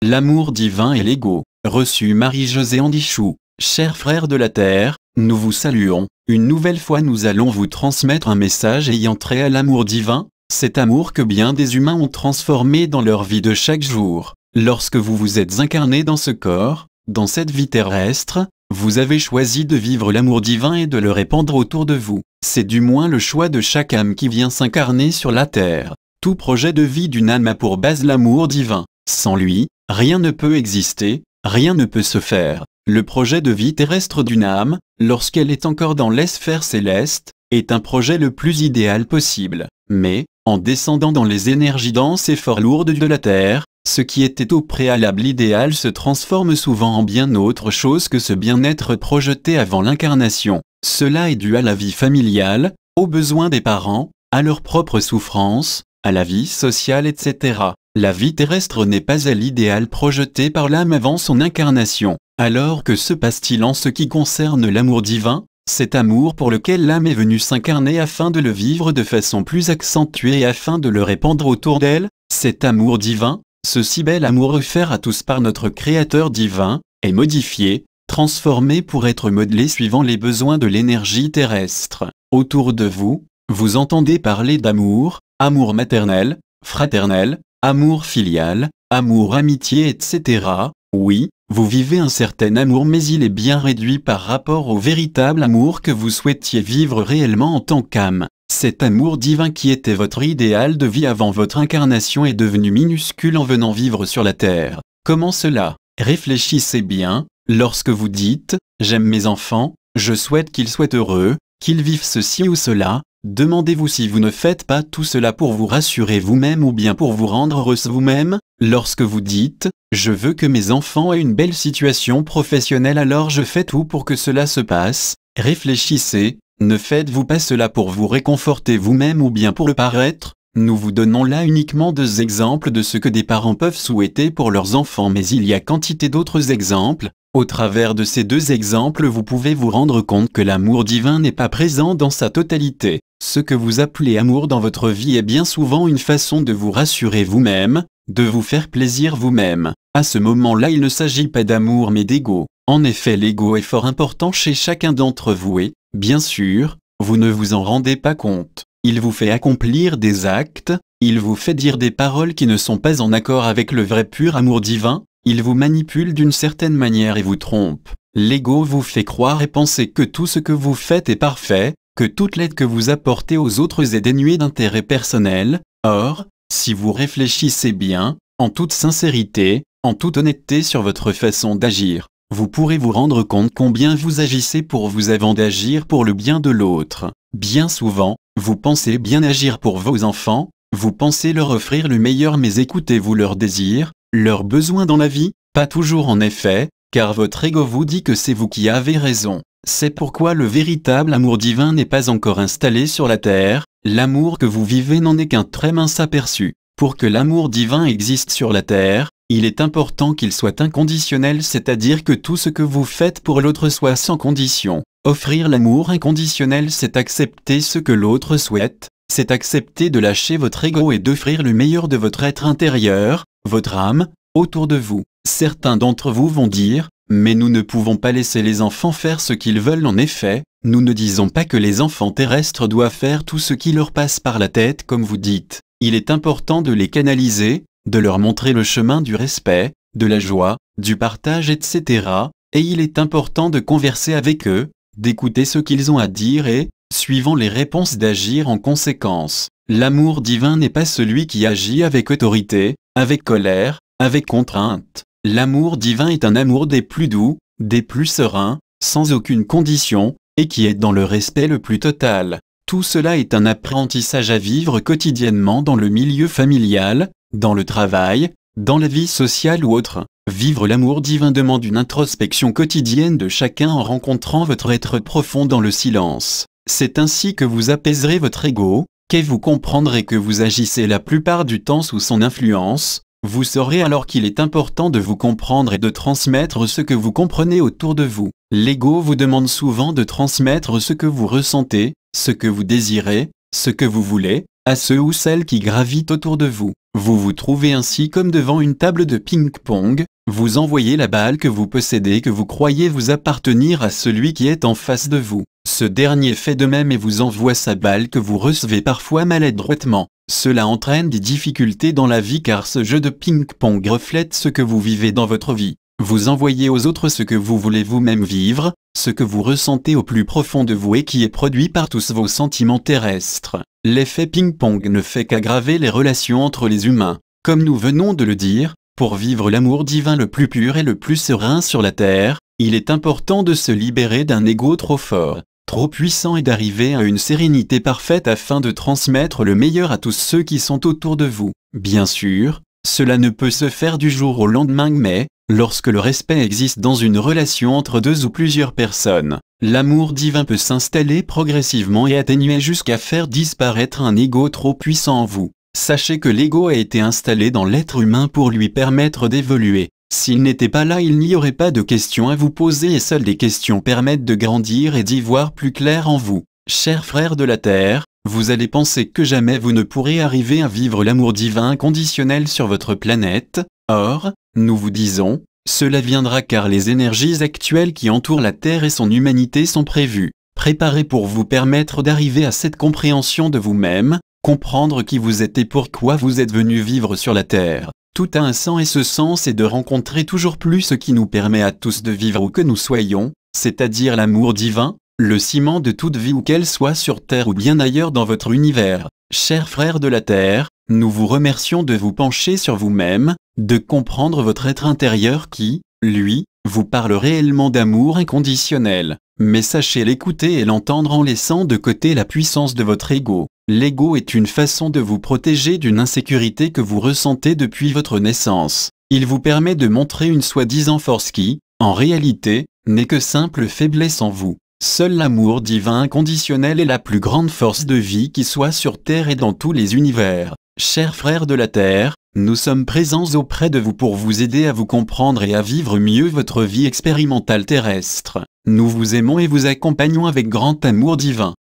l'amour divin et l'ego. Reçu Marie-Josée Andichou. Chers frères de la terre, nous vous saluons. Une nouvelle fois nous allons vous transmettre un message ayant trait à l'amour divin, cet amour que bien des humains ont transformé dans leur vie de chaque jour. Lorsque vous vous êtes incarné dans ce corps, dans cette vie terrestre, vous avez choisi de vivre l'amour divin et de le répandre autour de vous. C'est du moins le choix de chaque âme qui vient s'incarner sur la terre. Tout projet de vie d'une âme a pour base l'amour divin. Sans lui, rien ne peut exister, rien ne peut se faire. Le projet de vie terrestre d'une âme, lorsqu'elle est encore dans les sphères célestes, est un projet le plus idéal possible. Mais, en descendant dans les énergies denses et fort lourdes de la terre, ce qui était au préalable idéal se transforme souvent en bien autre chose que ce bien-être projeté avant l'incarnation. Cela est dû à la vie familiale, aux besoins des parents, à leurs propres souffrances, à la vie sociale, etc. La vie terrestre n'est pas à l'idéal projeté par l'âme avant son incarnation. Alors que se passe-t-il en ce qui concerne l'amour divin, cet amour pour lequel l'âme est venue s'incarner afin de le vivre de façon plus accentuée et afin de le répandre autour d'elle? Cet amour divin, ce si bel amour offert à tous par notre Créateur divin, est modifié, transformé pour être modelé suivant les besoins de l'énergie terrestre. Autour de vous, vous entendez parler d'amour, amour maternel, fraternel, amour filial, amour amitié, etc. Oui, vous vivez un certain amour, mais il est bien réduit par rapport au véritable amour que vous souhaitiez vivre réellement en tant qu'âme. Cet amour divin qui était votre idéal de vie avant votre incarnation est devenu minuscule en venant vivre sur la terre. Comment cela? Réfléchissez bien, lorsque vous dites « j'aime mes enfants, je souhaite qu'ils soient heureux, qu'ils vivent ceci ou cela », demandez-vous si vous ne faites pas tout cela pour vous rassurer vous-même ou bien pour vous rendre heureuse vous-même. Lorsque vous dites « je veux que mes enfants aient une belle situation professionnelle, alors je fais tout pour que cela se passe », réfléchissez, ne faites-vous pas cela pour vous réconforter vous-même ou bien pour le paraître? Nous vous donnons là uniquement deux exemples de ce que des parents peuvent souhaiter pour leurs enfants, mais il y a quantité d'autres exemples. Au travers de ces deux exemples, vous pouvez vous rendre compte que l'amour divin n'est pas présent dans sa totalité. Ce que vous appelez amour dans votre vie est bien souvent une façon de vous rassurer vous-même, de vous faire plaisir vous-même. À ce moment-là, il ne s'agit pas d'amour mais d'ego. En effet, l'ego est fort important chez chacun d'entre vous et, bien sûr, vous ne vous en rendez pas compte. Il vous fait accomplir des actes, il vous fait dire des paroles qui ne sont pas en accord avec le vrai pur amour divin, il vous manipule d'une certaine manière et vous trompe. L'ego vous fait croire et penser que tout ce que vous faites est parfait, que toute l'aide que vous apportez aux autres est dénuée d'intérêt personnel. Or, si vous réfléchissez bien, en toute sincérité, en toute honnêteté sur votre façon d'agir, vous pourrez vous rendre compte combien vous agissez pour vous avant d'agir pour le bien de l'autre. Bien souvent, vous pensez bien agir pour vos enfants, vous pensez leur offrir le meilleur, mais écoutez-vous leurs désirs, leurs besoins dans la vie? Pas toujours en effet, car votre ego vous dit que c'est vous qui avez raison. C'est pourquoi le véritable amour divin n'est pas encore installé sur la terre, l'amour que vous vivez n'en est qu'un très mince aperçu. Pour que l'amour divin existe sur la terre, il est important qu'il soit inconditionnel, c'est-à-dire que tout ce que vous faites pour l'autre soit sans condition. Offrir l'amour inconditionnel, c'est accepter ce que l'autre souhaite, c'est accepter de lâcher votre ego et d'offrir le meilleur de votre être intérieur, votre âme, autour de vous. Certains d'entre vous vont dire « mais nous ne pouvons pas laisser les enfants faire ce qu'ils veulent ». En effet, nous ne disons pas que les enfants terrestres doivent faire tout ce qui leur passe par la tête comme vous dites. Il est important de les canaliser, de leur montrer le chemin du respect, de la joie, du partage, etc. Et il est important de converser avec eux, d'écouter ce qu'ils ont à dire et, suivant les réponses, d'agir en conséquence. L'amour divin n'est pas celui qui agit avec autorité, avec colère, avec contrainte. L'amour divin est un amour des plus doux, des plus sereins, sans aucune condition, et qui est dans le respect le plus total. Tout cela est un apprentissage à vivre quotidiennement dans le milieu familial, dans le travail, dans la vie sociale ou autre. Vivre l'amour divin demande une introspection quotidienne de chacun en rencontrant votre être profond dans le silence. C'est ainsi que vous apaiserez votre ego, que vous comprendrez que vous agissez la plupart du temps sous son influence. Vous saurez alors qu'il est important de vous comprendre et de transmettre ce que vous comprenez autour de vous. L'ego vous demande souvent de transmettre ce que vous ressentez, ce que vous désirez, ce que vous voulez, à ceux ou celles qui gravitent autour de vous. Vous vous trouvez ainsi comme devant une table de ping-pong, vous envoyez la balle que vous possédez que vous croyez vous appartenir à celui qui est en face de vous. Ce dernier fait de même et vous envoie sa balle que vous recevez parfois maladroitement. Cela entraîne des difficultés dans la vie car ce jeu de ping-pong reflète ce que vous vivez dans votre vie. Vous envoyez aux autres ce que vous voulez vous-même vivre, ce que vous ressentez au plus profond de vous et qui est produit par tous vos sentiments terrestres. L'effet ping-pong ne fait qu'aggraver les relations entre les humains. Comme nous venons de le dire, pour vivre l'amour divin le plus pur et le plus serein sur la terre, il est important de se libérer d'un ego trop fort, trop puissant et d'arriver à une sérénité parfaite afin de transmettre le meilleur à tous ceux qui sont autour de vous. Bien sûr, cela ne peut se faire du jour au lendemain mais, lorsque le respect existe dans une relation entre deux ou plusieurs personnes, l'amour divin peut s'installer progressivement et atténuer jusqu'à faire disparaître un ego trop puissant en vous. Sachez que l'ego a été installé dans l'être humain pour lui permettre d'évoluer. S'il n'était pas là, il n'y aurait pas de questions à vous poser et seules des questions permettent de grandir et d'y voir plus clair en vous. Chers frères de la terre, vous allez penser que jamais vous ne pourrez arriver à vivre l'amour divin inconditionnel sur votre planète. Or, nous vous disons, cela viendra car les énergies actuelles qui entourent la Terre et son humanité sont prévues, préparées pour vous permettre d'arriver à cette compréhension de vous-même, comprendre qui vous êtes et pourquoi vous êtes venu vivre sur la Terre. Tout a un sens et ce sens est de rencontrer toujours plus ce qui nous permet à tous de vivre où que nous soyons, c'est-à-dire l'amour divin, le ciment de toute vie où qu'elle soit sur Terre ou bien ailleurs dans votre univers. Chers frères de la Terre, nous vous remercions de vous pencher sur vous-même, de comprendre votre être intérieur qui, lui, vous parle réellement d'amour inconditionnel. Mais sachez l'écouter et l'entendre en laissant de côté la puissance de votre ego. L'ego est une façon de vous protéger d'une insécurité que vous ressentez depuis votre naissance. Il vous permet de montrer une soi-disant force qui, en réalité, n'est que simple faiblesse en vous. Seul l'amour divin inconditionnel est la plus grande force de vie qui soit sur Terre et dans tous les univers. Chers frères de la Terre, nous sommes présents auprès de vous pour vous aider à vous comprendre et à vivre mieux votre vie expérimentale terrestre. Nous vous aimons et vous accompagnons avec grand amour divin.